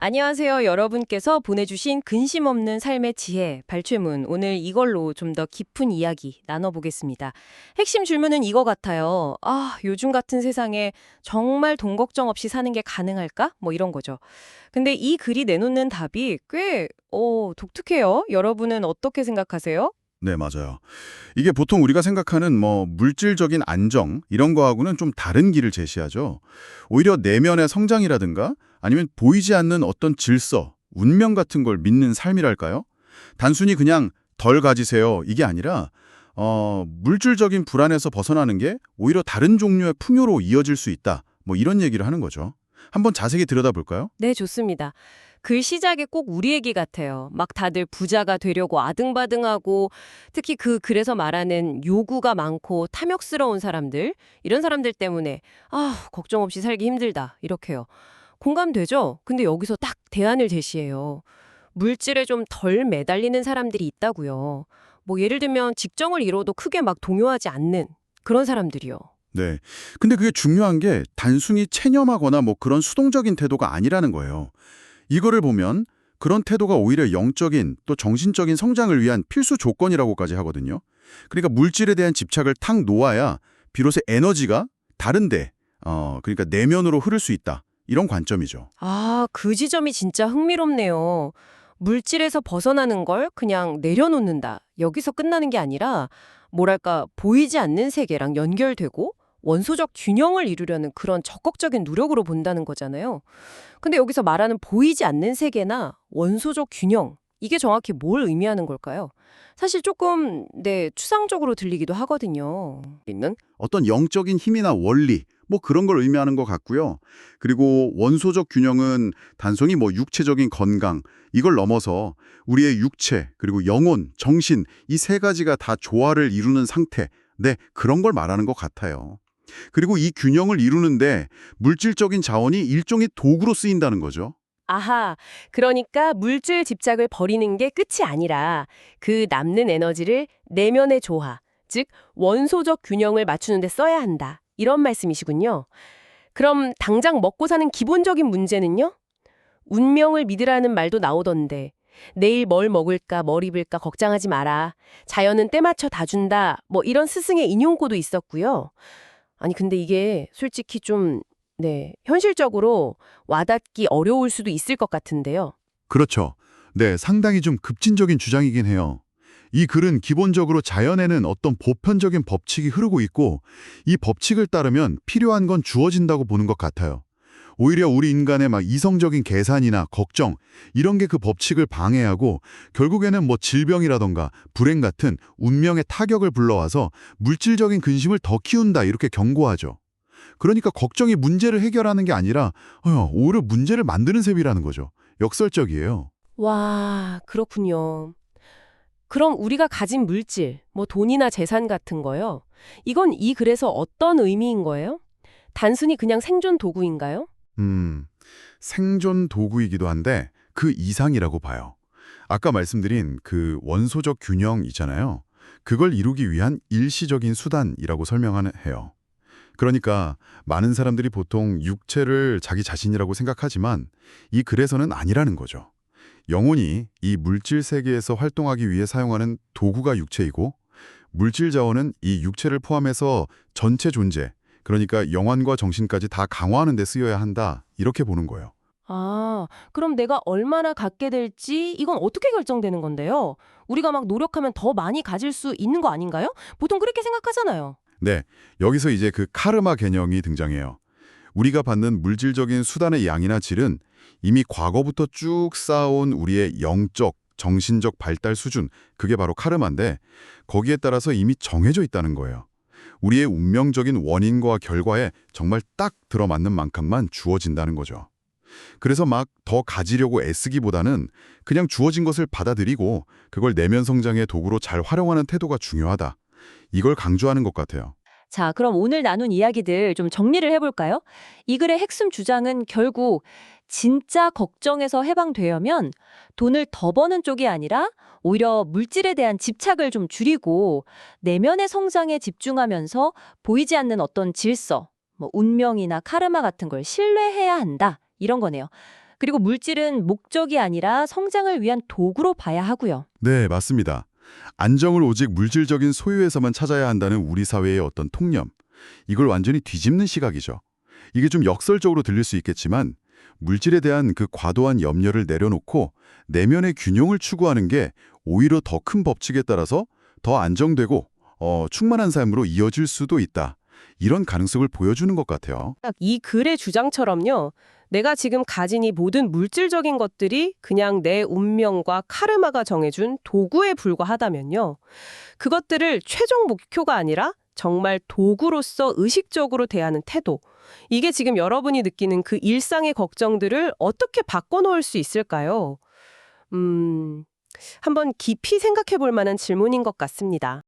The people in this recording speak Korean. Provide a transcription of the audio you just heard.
안녕하세요. 여러분께서 보내주신 근심 없는 삶의 지혜, 발췌문. 오늘 이걸로 좀 더 깊은 이야기 나눠보겠습니다. 핵심 질문은 이거 같아요. 요즘 같은 세상에 정말 돈 걱정 없이 사는 게 가능할까? 뭐 이런 거죠. 근데 이 글이 내놓는 답이 꽤, 독특해요. 여러분은 어떻게 생각하세요? 네, 맞아요. 이게 보통 우리가 생각하는 물질적인 안정 이런 거하고는 좀 다른 길을 제시하죠. 오히려 내면의 성장이라든가 아니면 보이지 않는 어떤 질서, 운명 같은 걸 믿는 삶이랄까요? 단순히 그냥 덜 가지세요 이게 아니라 물질적인 불안에서 벗어나는 게 오히려 다른 종류의 풍요로 이어질 수 있다. 뭐 이런 얘기를 하는 거죠. 한번 자세히 들여다볼까요? 네, 좋습니다. 글 시작에 꼭 우리 얘기 같아요. 막 다들 부자가 되려고 아등바등하고 특히 그 글에서 말하는 요구가 많고 탐욕스러운 사람들, 이런 사람들 때문에 걱정 없이 살기 힘들다. 이렇게요. 공감되죠? 근데 여기서 딱 대안을 제시해요. 물질에 좀 덜 매달리는 사람들이 있다고요. 뭐 예를 들면 직정을 이뤄도 크게 막 동요하지 않는 그런 사람들이요. 네. 근데 그게 중요한 게 단순히 체념하거나 뭐 그런 수동적인 태도가 아니라는 거예요. 이거를 보면 그런 태도가 오히려 영적인 또 정신적인 성장을 위한 필수 조건이라고까지 하거든요. 그러니까 물질에 대한 집착을 탁 놓아야 비로소 에너지가 다른데, 그러니까 내면으로 흐를 수 있다. 이런 관점이죠. 그 지점이 진짜 흥미롭네요. 물질에서 벗어나는 걸 그냥 내려놓는다. 여기서 끝나는 게 아니라, 뭐랄까, 보이지 않는 세계랑 연결되고 원소적 균형을 이루려는 그런 적극적인 노력으로 본다는 거잖아요. 근데 여기서 말하는 보이지 않는 세계나 원소적 균형, 이게 정확히 뭘 의미하는 걸까요? 사실 조금, 네, 추상적으로 들리기도 하거든요. 있는 어떤 영적인 힘이나 원리 뭐 그런 걸 의미하는 것 같고요. 그리고 원소적 균형은 단순히 뭐 육체적인 건강 이걸 넘어서 우리의 육체 그리고 영혼, 정신 이 세 가지가 다 조화를 이루는 상태. 네, 그런 걸 말하는 것 같아요. 그리고 이 균형을 이루는데 물질적인 자원이 일종의 도구로 쓰인다는 거죠. 아하, 그러니까 물질 집착을 버리는 게 끝이 아니라 그 남는 에너지를 내면의 조화, 즉 원소적 균형을 맞추는 데 써야 한다. 이런 말씀이시군요. 그럼 당장 먹고 사는 기본적인 문제는요? 운명을 믿으라는 말도 나오던데 내일 뭘 먹을까, 뭘 입을까 걱정하지 마라. 자연은 때 맞춰 다 준다. 뭐 이런 스승의 인용고도 있었고요. 아니 근데 이게 솔직히 좀 네, 현실적으로 와닿기 어려울 수도 있을 것 같은데요. 그렇죠. 네, 상당히 좀 급진적인 주장이긴 해요. 이 글은 기본적으로 자연에는 어떤 보편적인 법칙이 흐르고 있고 이 법칙을 따르면 필요한 건 주어진다고 보는 것 같아요. 오히려 우리 인간의 막 이성적인 계산이나 걱정 이런 게 그 법칙을 방해하고 결국에는 뭐 질병이라던가 불행 같은 운명의 타격을 불러와서 물질적인 근심을 더 키운다 이렇게 경고하죠. 그러니까 걱정이 문제를 해결하는 게 아니라 오히려 문제를 만드는 셈이라는 거죠. 역설적이에요. 와, 그렇군요. 그럼 우리가 가진 물질, 뭐 돈이나 재산 같은 거요. 이건 이 글에서 어떤 의미인 거예요? 단순히 그냥 생존 도구인가요? 음, 생존 도구이기도 한데 그 이상이라고 봐요. 아까 말씀드린 그 원소적 균형 있잖아요. 그걸 이루기 위한 일시적인 수단이라고 설명하는 해요. 그러니까 많은 사람들이 보통 육체를 자기 자신이라고 생각하지만 이 글에서는 아니라는 거죠. 영혼이 이 물질 세계에서 활동하기 위해 사용하는 도구가 육체이고 물질 자원은 이 육체를 포함해서 전체 존재, 그러니까 영혼과 정신까지 다 강화하는 데 쓰여야 한다. 이렇게 보는 거예요. 그럼 내가 얼마나 갖게 될지 이건 어떻게 결정되는 건데요? 우리가 막 노력하면 더 많이 가질 수 있는 거 아닌가요? 보통 그렇게 생각하잖아요. 네, 여기서 이제 그 카르마 개념이 등장해요. 우리가 받는 물질적인 수단의 양이나 질은 이미 과거부터 쭉 쌓아온 우리의 영적, 정신적 발달 수준, 그게 바로 카르마인데 거기에 따라서 이미 정해져 있다는 거예요. 우리의 운명적인 원인과 결과에 정말 딱 들어맞는 만큼만 주어진다는 거죠. 그래서 막 더 가지려고 애쓰기보다는 그냥 주어진 것을 받아들이고 그걸 내면 성장의 도구로 잘 활용하는 태도가 중요하다. 이걸 강조하는 것 같아요. 자, 그럼 오늘 나눈 이야기들 좀 정리를 해볼까요? 이 글의 핵심 주장은 결국 진짜 걱정에서 해방되려면 돈을 더 버는 쪽이 아니라 오히려 물질에 대한 집착을 좀 줄이고 내면의 성장에 집중하면서 보이지 않는 어떤 질서, 뭐 운명이나 카르마 같은 걸 신뢰해야 한다. 이런 거네요. 그리고 물질은 목적이 아니라 성장을 위한 도구로 봐야 하고요. 네, 맞습니다. 안정을 오직 물질적인 소유에서만 찾아야 한다는 우리 사회의 어떤 통념. 이걸 완전히 뒤집는 시각이죠. 이게 좀 역설적으로 들릴 수 있겠지만 물질에 대한 그 과도한 염려를 내려놓고 내면의 균형을 추구하는 게 오히려 더 큰 법칙에 따라서 더 안정되고 충만한 삶으로 이어질 수도 있다. 이런 가능성을 보여주는 것 같아요. 딱 이 글의 주장처럼요. 내가 지금 가진 이 모든 물질적인 것들이 그냥 내 운명과 카르마가 정해준 도구에 불과하다면요. 그것들을 최종 목표가 아니라 정말 도구로서 의식적으로 대하는 태도. 이게 지금 여러분이 느끼는 그 일상의 걱정들을 어떻게 바꿔놓을 수 있을까요? 한번 깊이 생각해 볼 만한 질문인 것 같습니다.